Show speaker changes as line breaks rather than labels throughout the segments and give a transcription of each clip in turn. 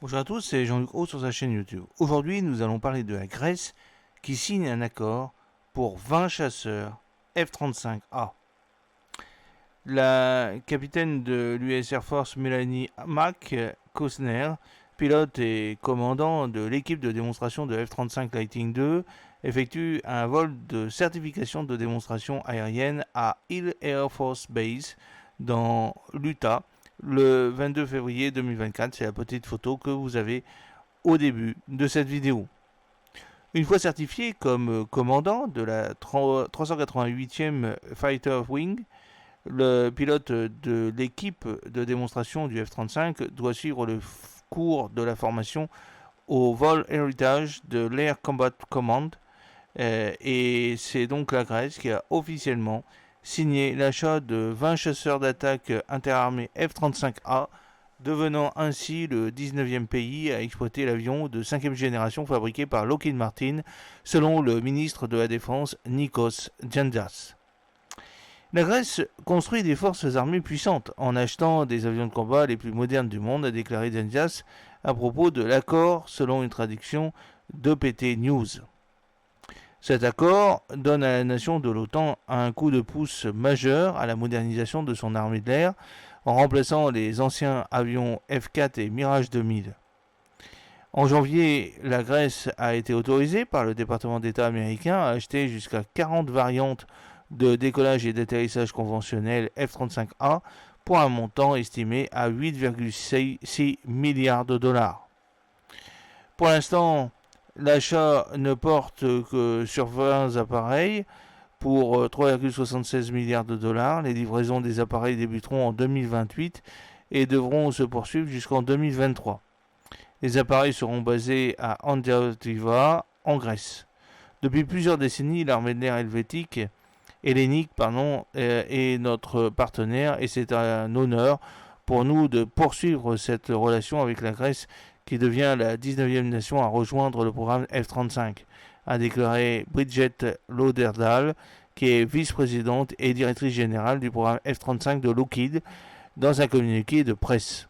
Bonjour à tous, c'est Jean-Luc Haut sur sa chaîne YouTube. Aujourd'hui, nous allons parler de la Grèce qui signe un accord pour 20 chasseurs F-35A. La capitaine de l'US Air Force Melanie McCausner, pilote et commandant de l'équipe de démonstration de F-35 Lightning II, effectue un vol de certification de démonstration aérienne à Hill Air Force Base dans l'Utah le 22 février 2024. C'est la petite photo que vous avez au début de cette vidéo. Une fois certifié comme commandant de la 388e Fighter Wing, le pilote de l'équipe de démonstration du F-35 doit suivre le cours de la formation au vol héritage de l'Air Combat Command. Et c'est donc la Grèce qui a officiellement signé l'achat de 20 chasseurs d'attaque interarmés F-35A, devenant ainsi le 19e pays à exploiter l'avion de 5e génération fabriqué par Lockheed Martin, selon le ministre de la Défense Nikos Djandas. La Grèce construit des forces armées puissantes en achetant des avions de combat les plus modernes du monde, a déclaré Djandas à propos de l'accord, selon une traduction d'EPT News. Cet accord donne à la nation de l'OTAN un coup de pouce majeur à la modernisation de son armée de l'air en remplaçant les anciens avions F-4 et Mirage 2000. En janvier, la Grèce a été autorisée par le département d'État américain à acheter jusqu'à 40 variantes de décollage et d'atterrissage conventionnel F-35A pour un montant estimé à 8,6 milliards de dollars. Pour l'instant, l'achat ne porte que sur 20 appareils pour 3,76 milliards de dollars. Les livraisons des appareils débuteront en 2028 et devront se poursuivre jusqu'en 2023. Les appareils seront basés à Andiativa, en Grèce. Depuis plusieurs décennies, l'armée de l'air hellénique est notre partenaire et c'est un honneur pour nous de poursuivre cette relation avec la Grèce qui devient la 19e nation à rejoindre le programme F-35, a déclaré Bridget Lauderdale, qui est vice-présidente et directrice générale du programme F-35 de Lockheed, dans un communiqué de presse.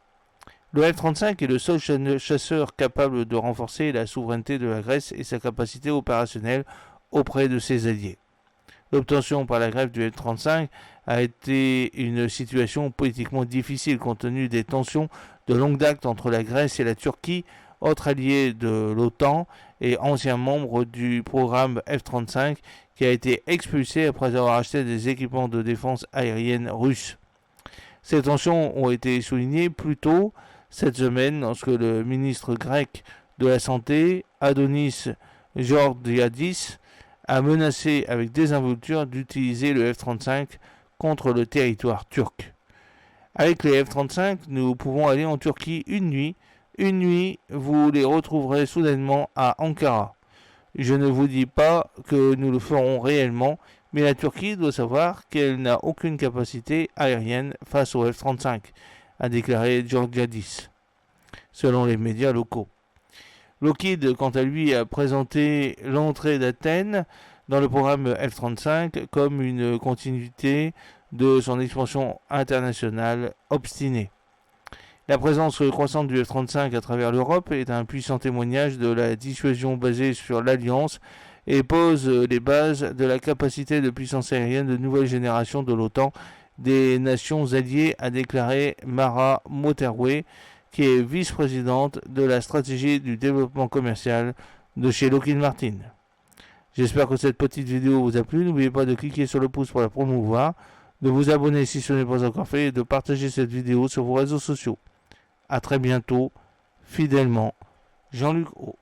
Le F-35 est le seul chasseur capable de renforcer la souveraineté de la Grèce et sa capacité opérationnelle auprès de ses alliés. L'obtention par la Grèce du F-35 a été une situation politiquement difficile compte tenu des tensions de longue date entre la Grèce et la Turquie, autre allié de l'OTAN et ancien membre du programme F-35 qui a été expulsé après avoir acheté des équipements de défense aérienne russes. Ces tensions ont été soulignées plus tôt cette semaine lorsque le ministre grec de la Santé, Adonis Georgiadis, a menacé avec désinvolture d'utiliser le F-35 contre le territoire turc. Avec les F-35, nous pouvons aller en Turquie une nuit. Une nuit, vous les retrouverez soudainement à Ankara. Je ne vous dis pas que nous le ferons réellement, mais la Turquie doit savoir qu'elle n'a aucune capacité aérienne face au F-35, a déclaré Georgiadis, selon les médias locaux. Lockheed, quant à lui, a présenté l'entrée d'Athènes dans le programme F-35 comme une continuité de son expansion internationale obstinée. La présence croissante du F-35 à travers l'Europe est un puissant témoignage de la dissuasion basée sur l'Alliance et pose les bases de la capacité de puissance aérienne de nouvelle génération de l'OTAN des nations alliées, a déclaré Mara Moterwe, qui est vice-présidente de la stratégie du développement commercial de chez Lockheed Martin. J'espère que cette petite vidéo vous a plu. N'oubliez pas de cliquer sur le pouce pour la promouvoir, de vous abonner si ce n'est pas encore fait et de partager cette vidéo sur vos réseaux sociaux. A très bientôt, fidèlement, Jean-Luc Haut.